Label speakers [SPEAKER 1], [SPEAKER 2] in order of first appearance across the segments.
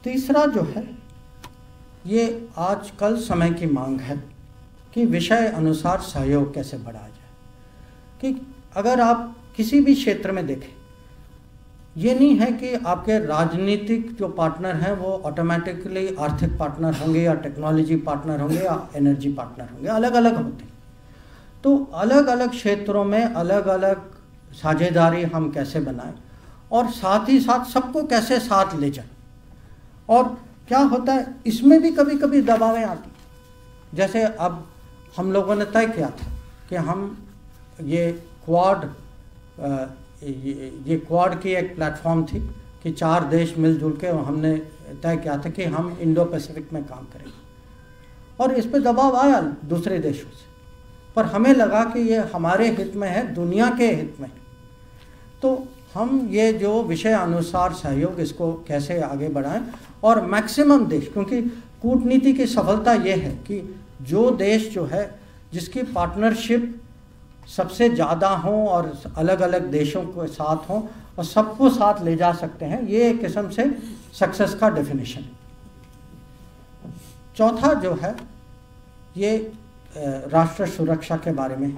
[SPEAKER 1] तीसरा जो है, ये आजकल समय की मांग है कि विषय अनुसार सहयोग कैसे बढ़ाया जाए। कि अगर आप किसी भी क्षेत्र में देखें, ये नहीं है कि आपके राजनीतिक जो पार्टनर हैं वो ऑटोमेटिकली आर्थिक पार्टनर होंगे या टेक्नोलॉजी पार्टनर होंगे या एनर्जी पार्टनर होंगे, अलग अलग होते हैं। तो अलग अलग क्षेत्रों में अलग अलग साझेदारी हम कैसे बनाएं और साथ ही साथ सबको कैसे साथ ले जाएं। और क्या होता है, इसमें भी कभी कभी दबावें आती। जैसे अब हम लोगों ने तय किया था कि हम ये क्वाड की एक प्लेटफॉर्म थी कि 4 देश मिलजुल के हमने तय किया था कि हम इंडो पैसिफिक में काम करेंगे, और इस पे दबाव आया दूसरे देशों से, पर हमें लगा कि ये हमारे हित में है, दुनिया के हित में। तो हम ये जो विषय अनुसार सहयोग, इसको कैसे आगे बढ़ाएं और मैक्सिमम देश, क्योंकि कूटनीति की सफलता ये है कि जो देश जो है जिसकी पार्टनरशिप सबसे ज़्यादा हों और अलग अलग देशों के साथ हों और सबको साथ ले जा सकते हैं, ये एक किस्म से सक्सेस का डेफिनेशन है। चौथा जो है ये राष्ट्र सुरक्षा के बारे में,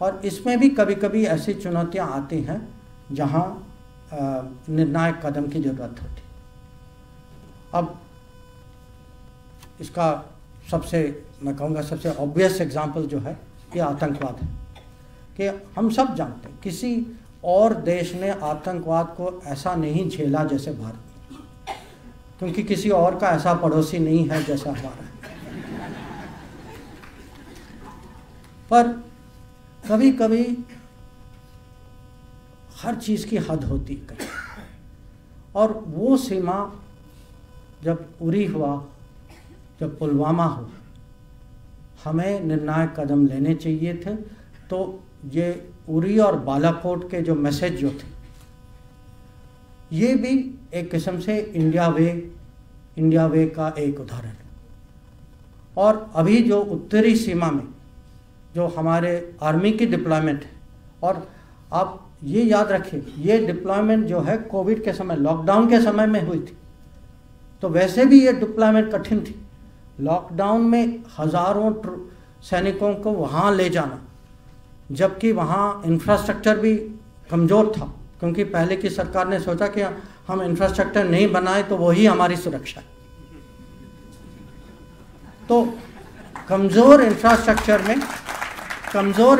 [SPEAKER 1] और इसमें भी कभी कभी ऐसी चुनौतियां आती हैं जहां निर्णायक कदम की ज़रूरत होती। अब इसका मैं कहूँगा सबसे ऑब्वियस एग्जांपल जो है ये आतंकवाद है। कि हम सब जानते हैं किसी और देश ने आतंकवाद को ऐसा नहीं झेला जैसे भारत ने, क्योंकि किसी और का ऐसा पड़ोसी नहीं है जैसा हमारा है। पर कभी कभी हर चीज़ की हद होती है, और वो सीमा जब उरी हुआ, जब पुलवामा हुआ, हमें निर्णायक कदम लेने चाहिए थे। तो ये उरी और बालाकोट के जो मैसेज जो थे, ये भी एक किस्म से इंडिया वे का एक उदाहरण है। और अभी जो उत्तरी सीमा में जो हमारे आर्मी की डिप्लॉयमेंट है, और आप ये याद रखिए ये डिप्लॉयमेंट जो है कोविड के समय, लॉकडाउन के समय में हुई थी। तो वैसे भी ये डिप्लॉयमेंट कठिन थी। लॉकडाउन में हज़ारों सैनिकों को वहाँ ले जाना, जबकि वहाँ इंफ्रास्ट्रक्चर भी कमज़ोर था, क्योंकि पहले की सरकार ने सोचा कि हम इंफ्रास्ट्रक्चर नहीं बनाए तो वही हमारी सुरक्षा है। तो कमज़ोर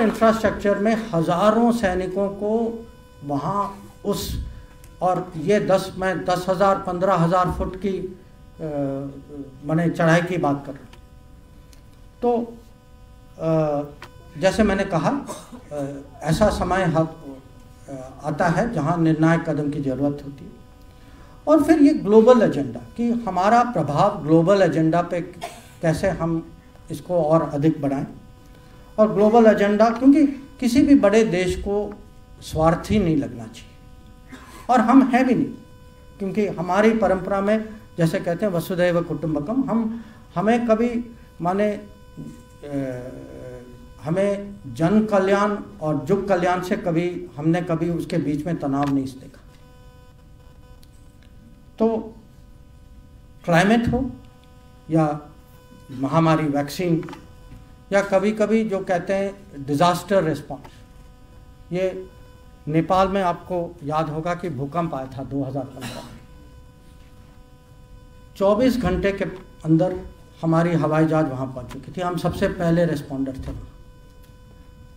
[SPEAKER 1] इंफ्रास्ट्रक्चर में हज़ारों सैनिकों को वहाँ और ये 10,000 15,000 फुट की मैंने चढ़ाई की बात कर रहा हूँ। तो जैसे मैंने कहा, ऐसा समय आता है जहाँ निर्णायक कदम की ज़रूरत होती है। और फिर ये ग्लोबल एजेंडा, कि हमारा प्रभाव ग्लोबल एजेंडा पे कैसे हम इसको और अधिक बढ़ाएं। और ग्लोबल एजेंडा, क्योंकि किसी भी बड़े देश को स्वार्थी नहीं लगना चाहिए, और हम हैं भी नहीं, क्योंकि हमारी परंपरा में जैसे कहते हैं वसुधैव कुटुंबकम, हमें कभी हमें जन कल्याण और जुग कल्याण से हमने कभी उसके बीच में तनाव नहीं देखा। तो क्लाइमेट हो या महामारी वैक्सीन, या कभी कभी जो कहते हैं डिज़ास्टर रिस्पॉन्स, ये नेपाल में आपको याद होगा कि भूकंप आया था 2015 में। 24 घंटे के अंदर हमारी हवाई जहाज वहाँ पहुँच चुकी थी, हम सबसे पहले रिस्पॉन्डर थे।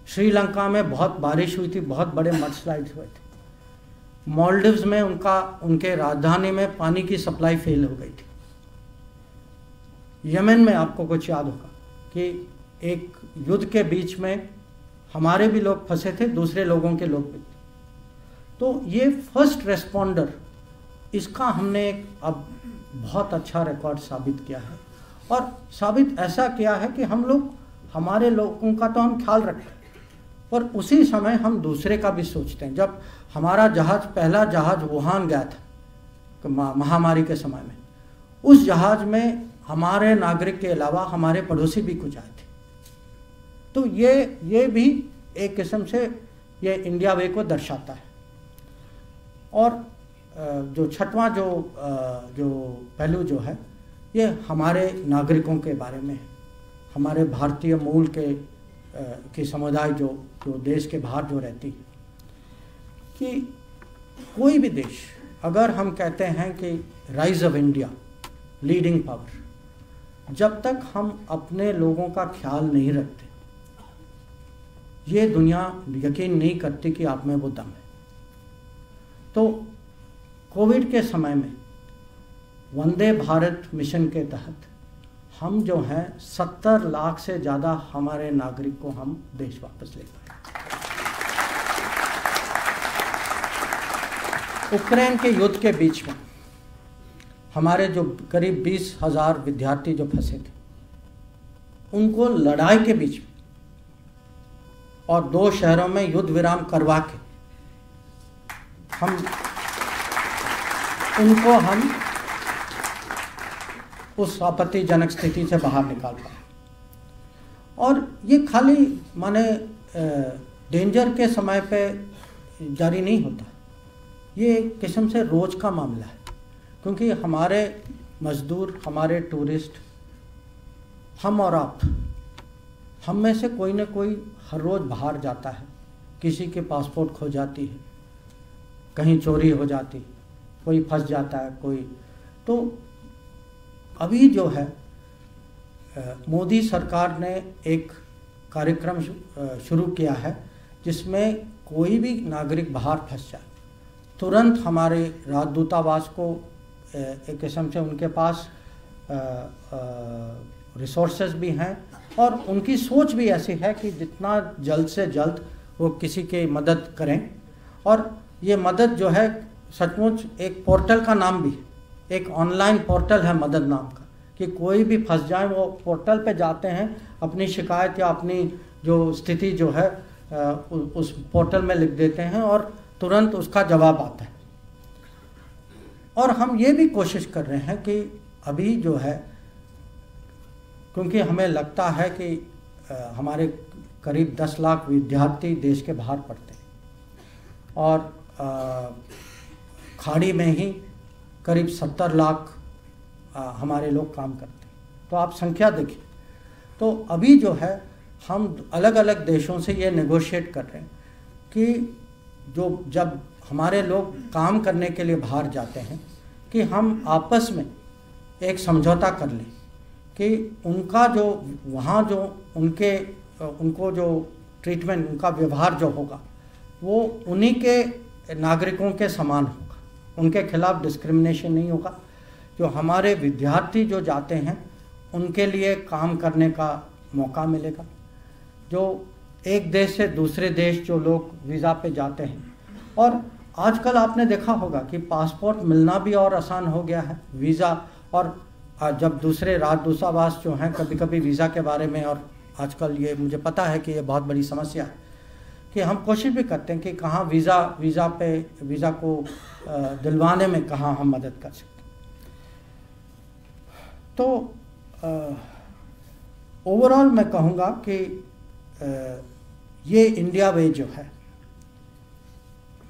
[SPEAKER 1] श्रीलंका में बहुत बारिश हुई थी, बहुत बड़े मडस्लाइड्स हुए थे। मालदीव्स में उनके राजधानी में पानी की सप्लाई फेल हो गई थी। यमन में आपको कुछ याद होगा कि एक युद्ध के बीच में हमारे भी लोग फंसे थे, दूसरे लोगों के लोग भी थे। तो ये फर्स्ट रेस्पॉन्डर, इसका हमने अब बहुत अच्छा रिकॉर्ड साबित किया है, और साबित ऐसा किया है कि हम लोग, हमारे लोगों का तो हम ख्याल रखते हैं, पर उसी समय हम दूसरे का भी सोचते हैं। जब हमारा पहला जहाज वुहान गया था महामारी के समय में, उस जहाज में हमारे नागरिक के अलावा हमारे पड़ोसी भी कुछ आए थे। तो ये भी एक किस्म से ये इंडिया वे को दर्शाता है। और जो छठवां जो पहलू जो है ये हमारे नागरिकों के बारे में है, हमारे भारतीय मूल के समुदाय जो देश के बाहर जो रहती है, कि कोई भी देश, अगर हम कहते हैं कि rise of India leading power, जब तक हम अपने लोगों का ख्याल नहीं रखते, ये दुनिया यकीन नहीं करती कि आप में वो दम है। तो कोविड के समय में वंदे भारत मिशन के तहत हम जो हैं 70 लाख से ज़्यादा हमारे नागरिक को हम देश वापस ले पाए। यूक्रेन के युद्ध के बीच में हमारे जो करीब 20,000 विद्यार्थी जो फंसे थे, उनको लड़ाई के बीच में और 2 शहरों में युद्ध विराम करवा के हम उस आपत्तिजनक स्थिति से बाहर निकाल पाए। और ये खाली माने डेंजर के समय पे जारी नहीं होता, ये एक किस्म से रोज का मामला है, क्योंकि हमारे मजदूर, हमारे टूरिस्ट, हम और आप, हम में से कोई ना कोई हर रोज़ बाहर जाता है, किसी के पासपोर्ट खो जाती है, कहीं चोरी हो जाती है, कोई फंस जाता है, कोई। तो अभी जो है मोदी सरकार ने एक कार्यक्रम शुरू किया है जिसमें कोई भी नागरिक बाहर फंस जाए, तुरंत हमारे राजदूतावास को एक किस्म से उनके पास रिसोर्सेज भी हैं और उनकी सोच भी ऐसी है कि जितना जल्द से जल्द वो किसी की मदद करें। और ये मदद जो है सचमुच एक पोर्टल का नाम भी है, एक ऑनलाइन पोर्टल है मदद नाम का, कि कोई भी फंस जाए वो पोर्टल पे जाते हैं, अपनी शिकायत या अपनी जो स्थिति जो है उस पोर्टल में लिख देते हैं और तुरंत उसका जवाब आता है। और हम ये भी कोशिश कर रहे हैं कि अभी जो है, क्योंकि हमें लगता है कि हमारे करीब 10 लाख विद्यार्थी देश के बाहर पढ़ते हैं और खाड़ी में ही करीब 70 लाख हमारे लोग काम करते हैं, तो आप संख्या देखिए। तो अभी जो है हम अलग अलग देशों से ये नेगोशिएट कर रहे हैं कि जब हमारे लोग काम करने के लिए बाहर जाते हैं कि हम आपस में एक समझौता कर लें कि उनका जो वहाँ जो उनको जो ट्रीटमेंट, उनका व्यवहार जो होगा वो उन्हीं के नागरिकों के समान होगा, उनके खिलाफ डिस्क्रिमिनेशन नहीं होगा। जो हमारे विद्यार्थी जो जाते हैं उनके लिए काम करने का मौका मिलेगा। जो एक देश से दूसरे देश जो लोग वीज़ा पे जाते हैं, और आजकल आपने देखा होगा कि पासपोर्ट मिलना भी और आसान हो गया है, वीज़ा। और जब दूसरे राजदूतावास जो हैं कभी कभी वीज़ा के बारे में, और आजकल ये मुझे पता है कि ये बहुत बड़ी समस्या है, कि हम कोशिश भी करते हैं कि कहाँ वीज़ा को दिलवाने में कहाँ हम मदद कर सकते हैं। तो ओवरऑल मैं कहूँगा कि ये इंडिया वे जो है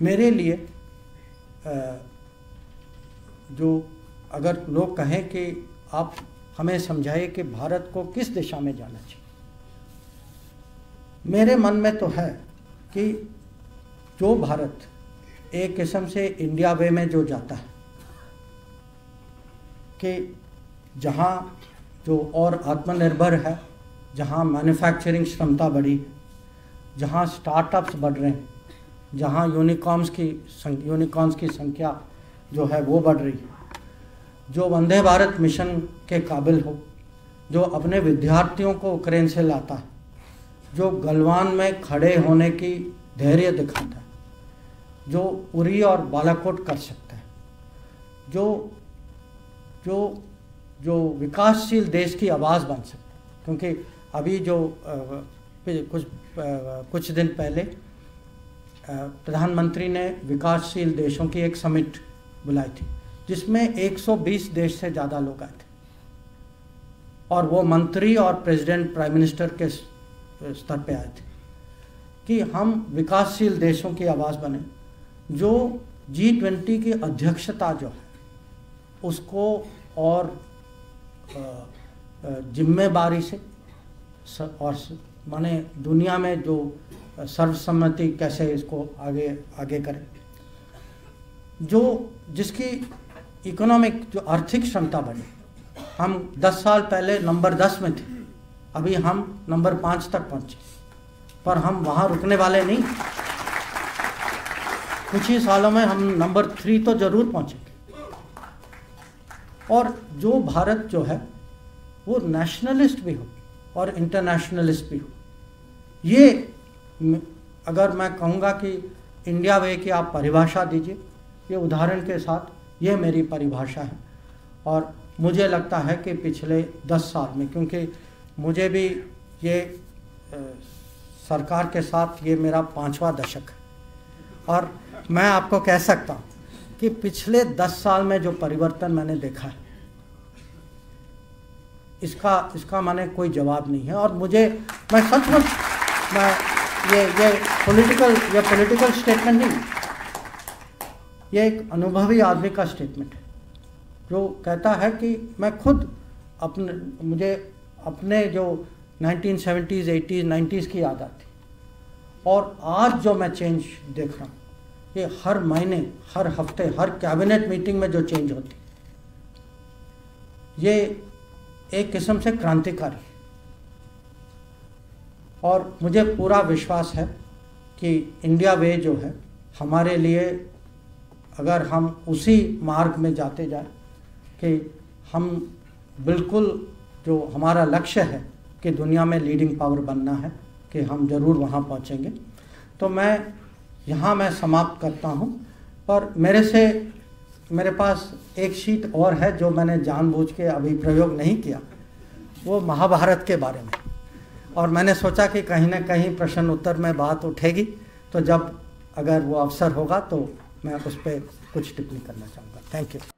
[SPEAKER 1] मेरे लिए, जो अगर लोग कहें कि आप हमें समझाइए कि भारत को किस दिशा में जाना चाहिए, मेरे मन में तो है कि जो भारत एक किस्म से इंडिया वे में जो जाता है, कि जहाँ जो और आत्मनिर्भर है, जहाँ मैन्युफैक्चरिंग क्षमता बढ़ी, जहाँ स्टार्टअप्स बढ़ रहे हैं, जहाँ यूनिकॉर्न्स की संख्या जो है वो बढ़ रही है, जो वंदे भारत मिशन के काबिल हो, जो अपने विद्यार्थियों को यूक्रेन से लाता है, जो गलवान में खड़े होने की धैर्य दिखाता है, जो उरी और बालाकोट कर सकता है, जो विकासशील देश की आवाज़ बन सकता है। क्योंकि अभी जो कुछ दिन पहले प्रधानमंत्री ने विकासशील देशों की एक समिट बुलाई थी, जिसमें 120 देश से ज़्यादा लोग आए थे, और वो मंत्री और प्रेसिडेंट, प्राइम मिनिस्टर के स्तर पे आए थे, कि हम विकासशील देशों की आवाज़ बने, जो G20 की अध्यक्षता जो है उसको और जिम्मेदारी से और माने दुनिया में जो सर्वसम्मति कैसे इसको आगे आगे करें, जो जिसकी इकोनॉमिक जो आर्थिक क्षमता बने। हम 10 साल पहले नंबर 10 में थे, अभी हम नंबर 5 तक पहुँचे, पर हम वहाँ रुकने वाले नहीं। कुछ ही सालों में हम नंबर 3 तो जरूर पहुँचेंगे। और जो भारत जो है वो नेशनलिस्ट भी हो और इंटरनेशनलिस्ट भी हो। ये अगर मैं कहूँगा कि इंडिया वे की आप परिभाषा दीजिए, ये उदाहरण के साथ ये मेरी परिभाषा है। और मुझे लगता है कि पिछले 10 साल में, क्योंकि मुझे भी ये सरकार के साथ ये मेरा 5वां दशक है, और मैं आपको कह सकता हूँ कि पिछले 10 साल में जो परिवर्तन मैंने देखा है इसका माने कोई जवाब नहीं है। और मैं सचमुच ये पॉलिटिकल स्टेटमेंट नहीं, ये एक अनुभवी आदमी का स्टेटमेंट है जो कहता है कि मैं खुद मुझे अपने जो 1970s, 80s, 90s की याद आती, और आज जो मैं चेंज देख रहा हूँ, ये हर महीने, हर हफ्ते, हर कैबिनेट मीटिंग में जो चेंज होती, ये एक किस्म से क्रांतिकारी। और मुझे पूरा विश्वास है कि इंडिया वे जो है हमारे लिए, अगर हम उसी मार्ग में जाते जाए कि हम बिल्कुल जो हमारा लक्ष्य है कि दुनिया में लीडिंग पावर बनना है, कि हम ज़रूर वहाँ पहुँचेंगे। तो मैं समाप्त करता हूँ। पर मेरे पास एक शीट और है जो मैंने जानबूझ के अभी प्रयोग नहीं किया, वो महाभारत के बारे में। और मैंने सोचा कि कहीं ना कहीं प्रश्न उत्तर में बात उठेगी, तो जब अगर वो अवसर होगा तो मैं उस पर कुछ टिप्पणी करना चाहूँगा। Thank you.